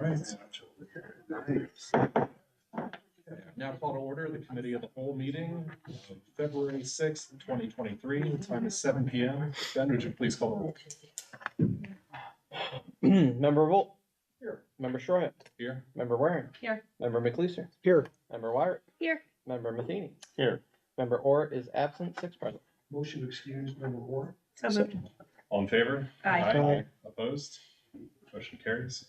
right. Now call to order the committee of the whole meeting of February 6th, 2023. The time is 7 p.m. Ben, would you please call the roll? Member Volt. Here. Member Shroyat. Here. Member Waring. Here. Member McLeeser. Here. Member Wyatt. Here. Member Matheny. Here. Member Orr is absent, 6 present. Motion to excuse member Orr. So moved. All in favor? Aye. Aye. Opposed? Motion carries.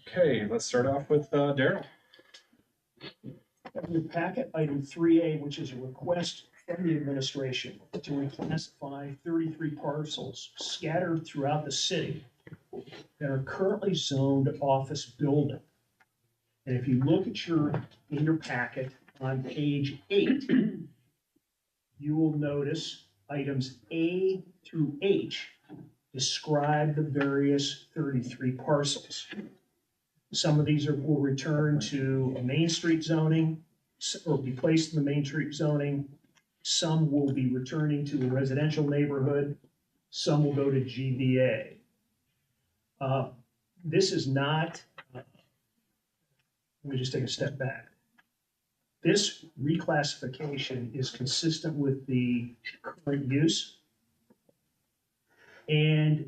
Okay, let's start off with Daryl. In your packet, item 3A, which is a request from the administration to reclassify 33 parcels scattered throughout the city that are currently zoned office building. And if you look at in your packet on page 8, you will notice items A through H describe the various 33 parcels. Some of these will return to a Main Street zoning or be placed in the Main Street zoning. Some will be returning to a residential neighborhood. Some will go to GBA. This is not, let me just take a step back. This reclassification is consistent with the current use. And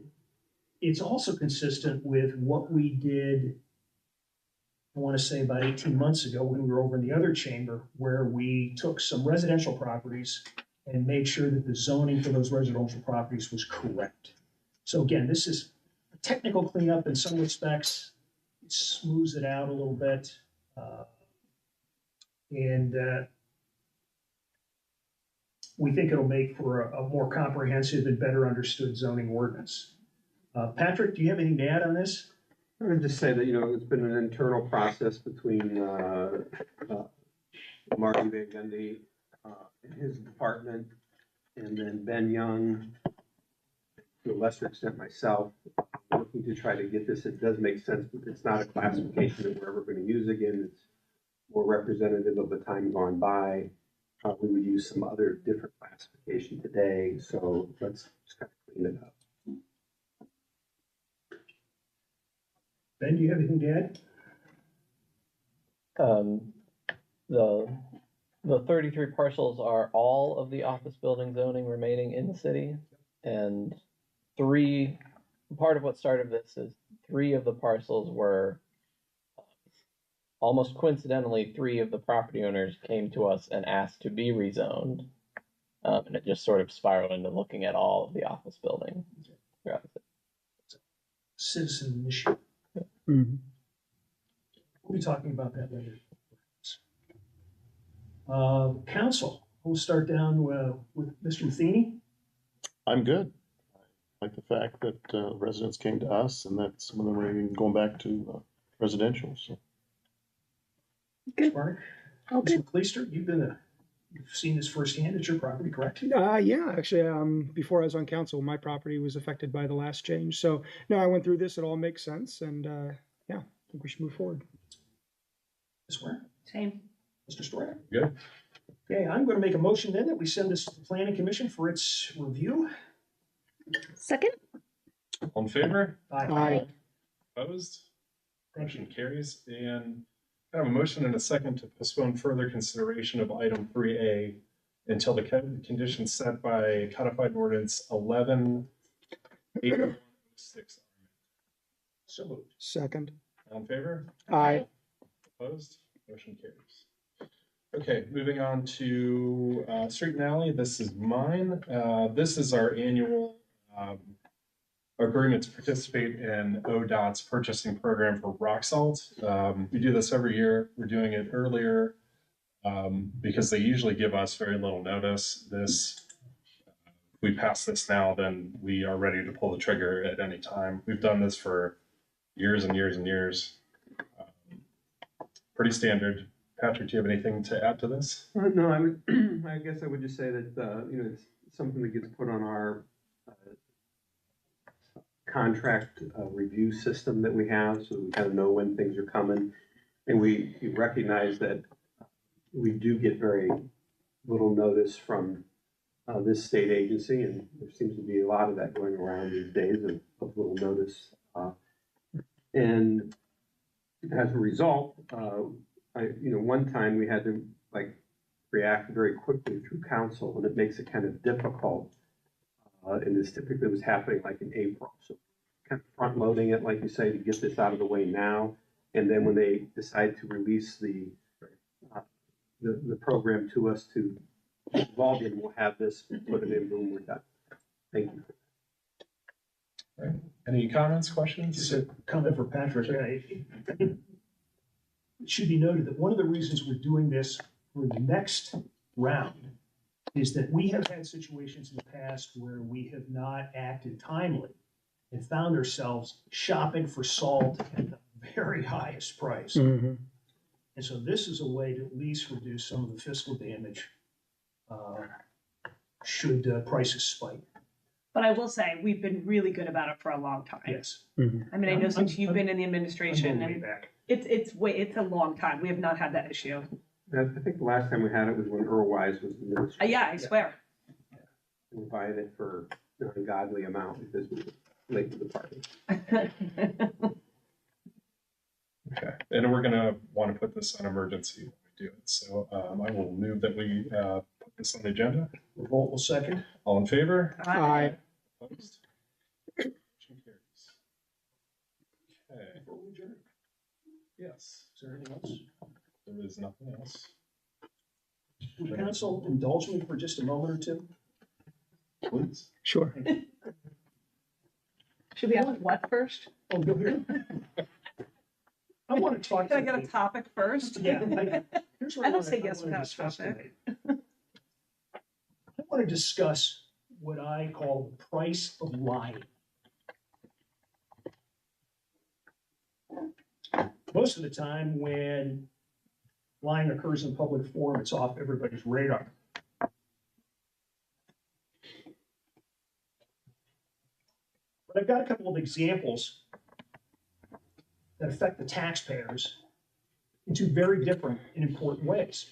it's also consistent with what we did, I want to say about 18 months ago when we were over in the other chamber, where we took some residential properties and made sure that the zoning for those residential properties was correct. So again, this is a technical cleanup in some respects. It smooths it out a little bit. We think it'll make for a more comprehensive and better understood zoning ordinance. Patrick, do you have anything to add on this? I would just say that, it's been an internal process between Marty Van Gundy and his department, and then Ben Young, to a lesser extent myself, working to try to get this. It does make sense, but it's not a classification that we're ever going to use again. It's more representative of the time gone by. We would use some other different classification today, so let's just kind of clean it up. Ben, do you have anything to add? The 33 parcels are all of the office building zoning remaining in the city, and part of what started this is 3 of the parcels were almost coincidentally 3 of the property owners came to us and asked to be rezoned, and it just sort of spiraled into looking at all of the office building throughout the city. Citizen initiative. Mm-hmm. We'll be talking about that later. Council, we'll start down with Mr. Matheny. I'm good. I like the fact that residents came to us and that some of them are even going back to residential. So Good. Mark. Okay. Mr. McLeeser, you've seen this firsthand at your property, correct? Yeah, actually, before I was on council, my property was affected by the last change. So no, I went through this, it all makes sense. And yeah, I think we should move forward. Ms. Ware? Same. Mr. Stoyer? Good. Okay, I'm going to make a motion then that we send this to the Planning Commission for its review. Second. All in favor? Aye. Opposed? Thank you. Motion carries. And I have a motion and a second to postpone further consideration of item 3A until the conditions set by codified ordinance 11-8106. So moved. Second. All in favor? Aye. Opposed? Motion carries. Okay, moving on to Street and Alley. This is mine. This is our annual agreement to participate in ODOT's purchasing program for rock salt. We do this every year. We're doing it earlier because they usually give us very little notice. If we pass this now, then we are ready to pull the trigger at any time. We've done this for years and years and years. Pretty standard. Patrick, do you have anything to add to this? No, I guess I would just say that, it's something that gets put on our contract review system that we have, so we kind of know when things are coming. And we recognize that we do get very little notice from this state agency, and there seems to be a lot of that going around these days of little notice. And as a result, one time we had to react very quickly through council, and it makes it kind of difficult. And this typically was happening like in April, so kind of front loading it, like you say, to get this out of the way now. And then when they decide to release the program to us to involve in, we'll have this, put it in, boom, we're done. Thank you. Right. Any comments, questions? Just a comment for Patrick. It should be noted that one of the reasons we're doing this for the next round is that we have had situations in the past where we have not acted timely and found ourselves shopping for salt at the very highest price. Mhm. And so this is a way to at least reduce some of the fiscal damage should prices spike. But I will say, we've been really good about it for a long time. Yes. Mhm. I mean, I know since you've been in the I'm administration, going way and back. it's a long time. We have not had that issue. I think the last time we had it was when Earl Wise was the minister. Yeah, I swear. We buying it for an ungodly amount because we were late to the party. Okay, and we're gonna want to put this on emergency when we do it. So I will move that we put this on the agenda. Revolt will second. All in favor? Aye. Opposed? Motion carries. Okay, Before we adjourn, yes, is there anything else? there is nothing else. Would council indulge me for just a moment or two? Please. Sure. Should we have what first? Oh, go here. I want to talk. Can I get a topic first? Yeah. Here's what I don't wanna- say yes wanna without a discuss topic. tonight. I want to discuss what I call the price of lying. Most of the time when lying occurs in public forum, it's off everybody's radar. But I've got a couple of examples that affect the taxpayers in two very different and important ways.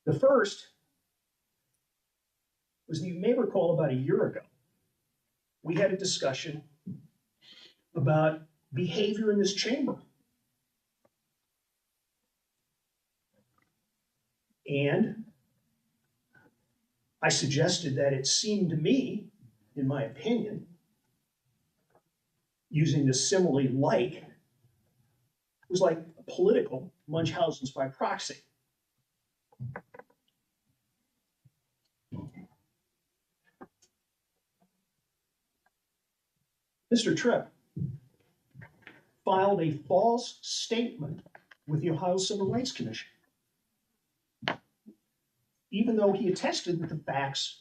The first was that you may recall about a year ago, we had a discussion about behavior in this chamber. And I suggested that it seemed to me, in my opinion, using the simile like, was like political Munchausen's by proxy. Mr. Tripp filed a false statement with the Ohio Civil Rights Commission, even though he attested that the facts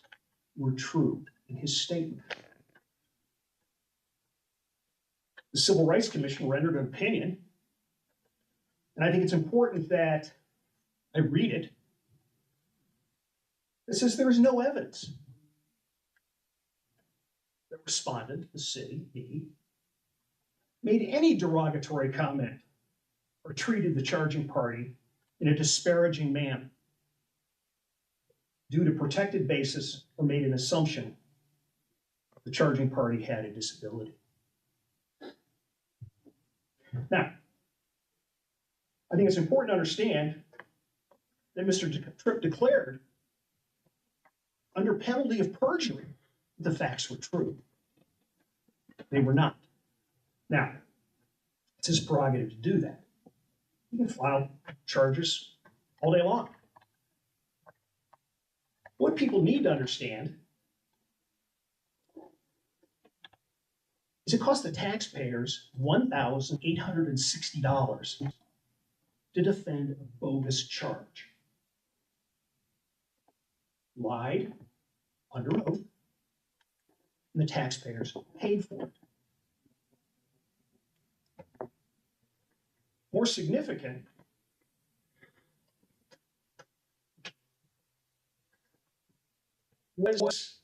were true in his statement. The Civil Rights Commission rendered an opinion, and I think it's important that I read it. It says there is no evidence that respondent, the city, me, made any derogatory comment or treated the charging party in a disparaging manner due to protected basis or made an assumption the charging party had a disability. Now, I think it's important to understand that Mr. Tripp declared under penalty of perjury the facts were true. They were not. Now, it's his prerogative to do that. He can file charges all day long. What people need to understand is it costs the taxpayers $1,860 to defend a bogus charge. Lied under oath, and the taxpayers paid for it. More significant, was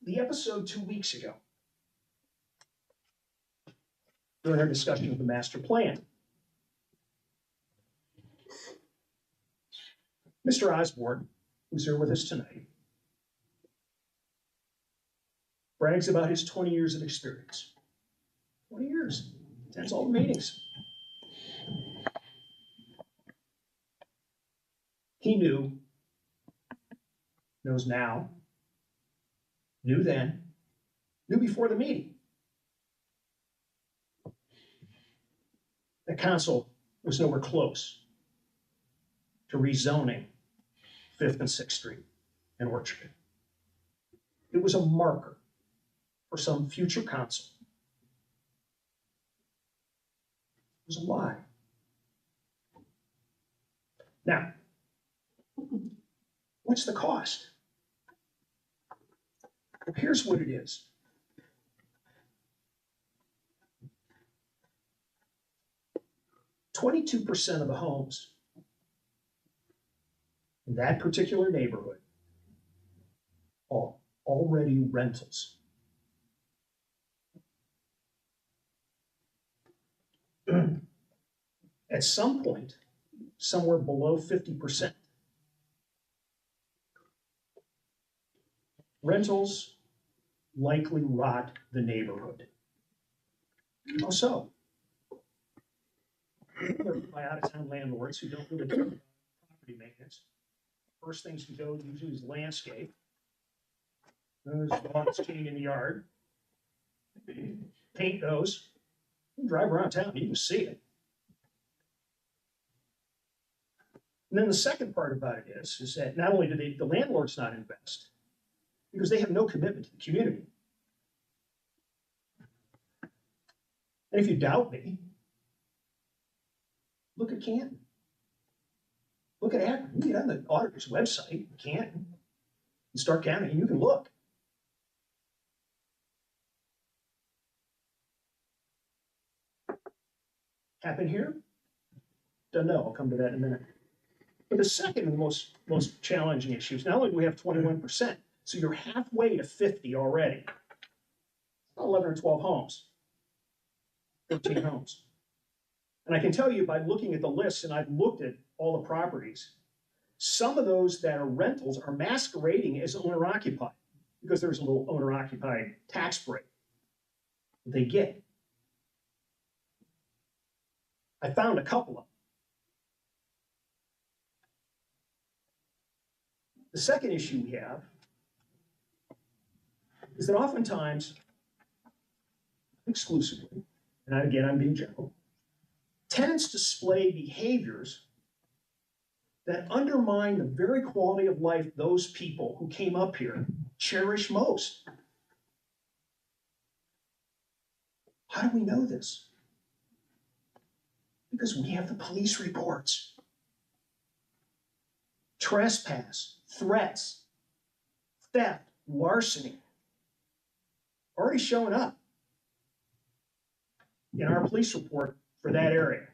the episode 2 weeks ago during our discussion of the master plan. Mr. Osborne, who's here with us tonight, brags about his 20 years of experience. 20 years. attends all the meetings. He knows now, knew then, knew before the meeting. The council was nowhere close to rezoning 5th and 6th Street and Orchard. It was a marker for some future council. It was a lie. Now, what's the cost? Well, here's what it is. "22% of the homes in that particular neighborhood are already rentals." At some point, somewhere below 50%. Rentals likely rot the neighborhood. How so? By out-of-town landlords who don't really care about property maintenance. First things to go usually is landscape. There's dogs chained in the yard. Paint those. You drive around town, you can see it. And then the second part about it is that not only do the landlords not invest, because they have no commitment to the community. And if you doubt me, look at Canton. Look at Akron. You get on the auditor's website, Canton, and Stark County, and you can look. Happen here? Don't know. I'll come to that in a minute. But the second and the most challenging issue is not only do we have 21%, so you're halfway to 50 already. 11 or 12 homes, 13 homes. And I can tell you by looking at the list, and I've looked at all the properties, some of those that are rentals are masquerading as owner-occupied because there's a little owner-occupied tax break that they get. I found a couple of them. The second issue we have is that oftentimes, exclusively, and again, I'm being general, tenants display behaviors that undermine the very quality of life those people who came up here cherish most. How do we know this? Because we have the police reports. Trespass, threats, theft, larceny, already showing up in our police report for that area.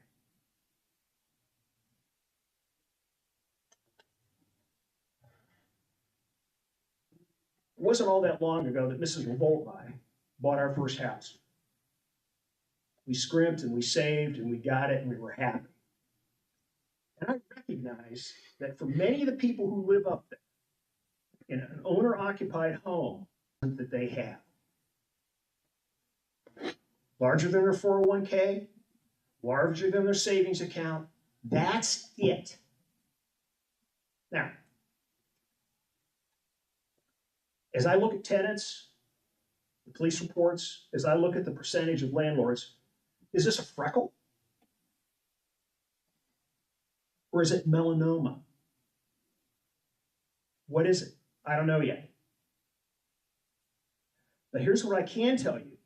It wasn't all that long ago that Mrs. Revolt and I bought our first house. We scrimped and we saved and we got it and we were happy. And I recognize that for many of the people who live up there in an owner-occupied home that they have, larger than their 401k, larger than their savings account, that's it. Now, as I look at tenants, the police reports, as I look at the percentage of landlords, is this a freckle? Or is it melanoma? What is it? I don't know yet. But here's what I can tell you.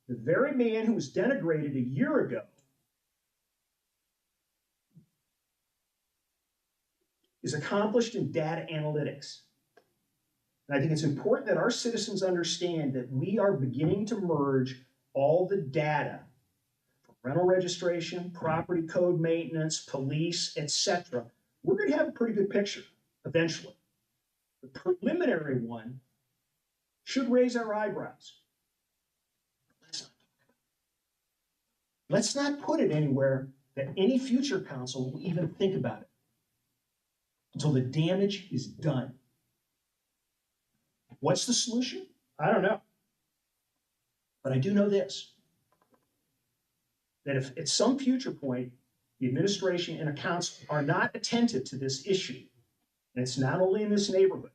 The very man who was denigrated a year ago is accomplished in data analytics. And I think it's important that our citizens understand that we are beginning to merge all the data from rental registration, property code maintenance, police, etc. We're going to have a pretty good picture eventually. The preliminary one should raise our eyebrows. Let's not put it anywhere that any future council will even think about it until the damage is done. What's the solution? I don't know. But I do know this. that if at some future point, the administration and a council are not attentive to this issue, and it's not only in this neighborhood,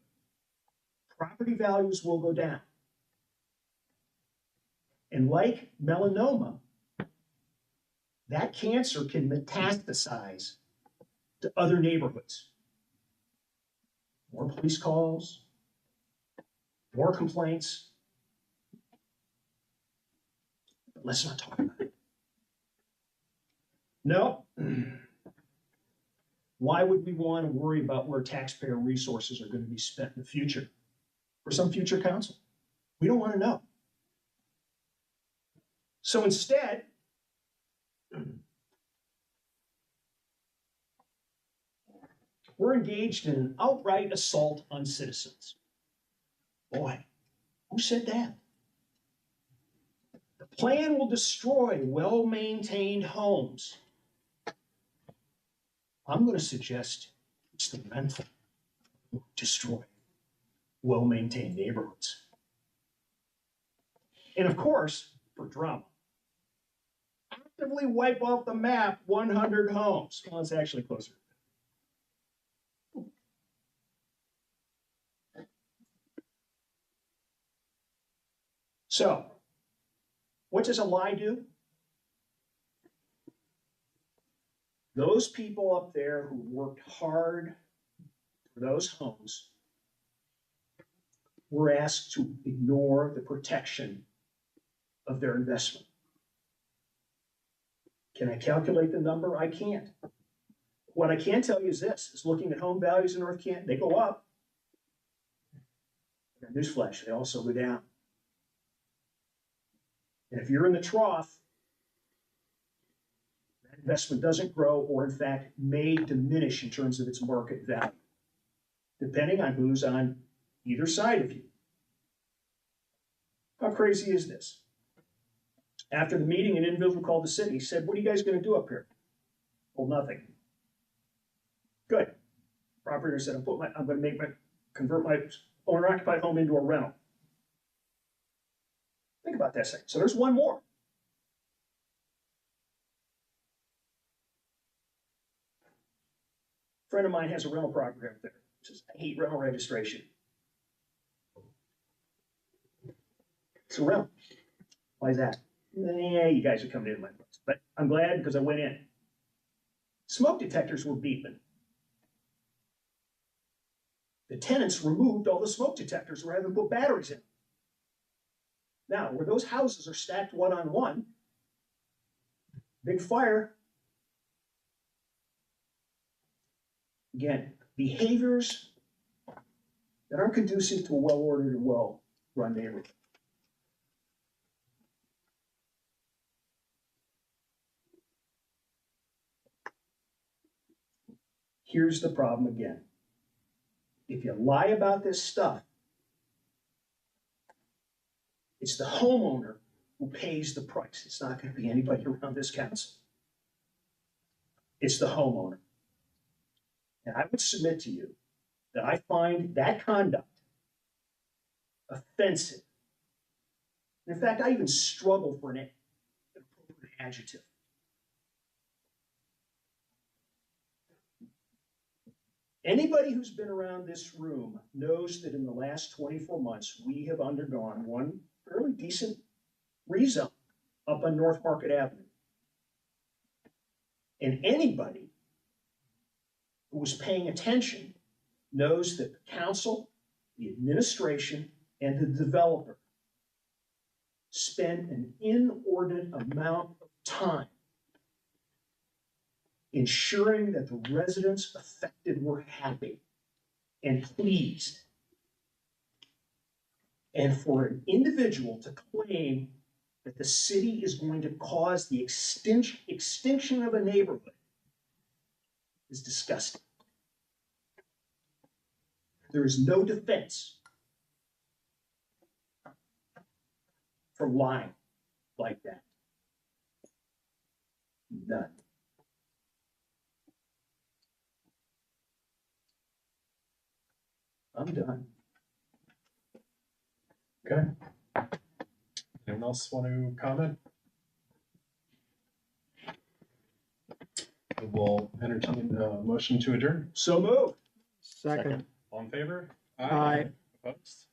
property values will go down. And like melanoma, that cancer can metastasize to other neighborhoods. More police calls, more complaints. But let's not talk about it. No. Why would we want to worry about where taxpayer resources are going to be spent in the future for some future council? We don't want to know. So instead, we're engaged in an outright assault on citizens. Boy, who said that? The plan will destroy well-maintained homes. I'm going to suggest it's the rental will destroy well-maintained neighborhoods. And of course, for drama, actively wipe off the map 100 homes. Well, it's actually closer. So, what does a lie do? Those people up there who worked hard for those homes were asked to ignore the protection of their investment. Can I calculate the number? I can't. What I can tell you is this, is looking at home values in North Canton, they go up. Newsflash, they also go down. And if you're in the trough, that investment doesn't grow or in fact may diminish in terms of its market value, depending on who's on either side of you. How crazy is this? After the meeting, an individual called the city, said, "What are you guys going to do up here?" Well, nothing. Good. Property owner said, I'm going to convert my owner-occupied home into a rental. Think about that a second. So there's one more. A friend of mine has a rental property up there. Says, I hate rental registration. It's a rental. Why is that? Yeah, you guys are coming into my place. But I'm glad because I went in. Smoke detectors were beeping. The tenants removed all the smoke detectors rather than put batteries in. Now, where those houses are stacked one on one, big fire. Again, behaviors that aren't conducive to a well-ordered and well-run neighborhood. Here's the problem again. If you lie about this stuff, it's the homeowner who pays the price. It's not going to be anybody around this council. It's the homeowner. And I would submit to you that I find that conduct offensive. In fact, I even struggle for an appropriate adjective. Anybody who's been around this room knows that in the last 24 months, we have undergone one fairly decent rezone up on North Market Avenue. And anybody who was paying attention knows that the council, the administration, and the developer spend an inordinate amount of time ensuring that the residents affected were happy and pleased. And for an individual to claim that the city is going to cause the extinction of a neighborhood is disgusting. There is no defense for lying like that. None. I'm done. Okay. Anyone else want to comment? We'll entertain a motion to adjourn. So move. Second. All in favor? Aye. Opposed?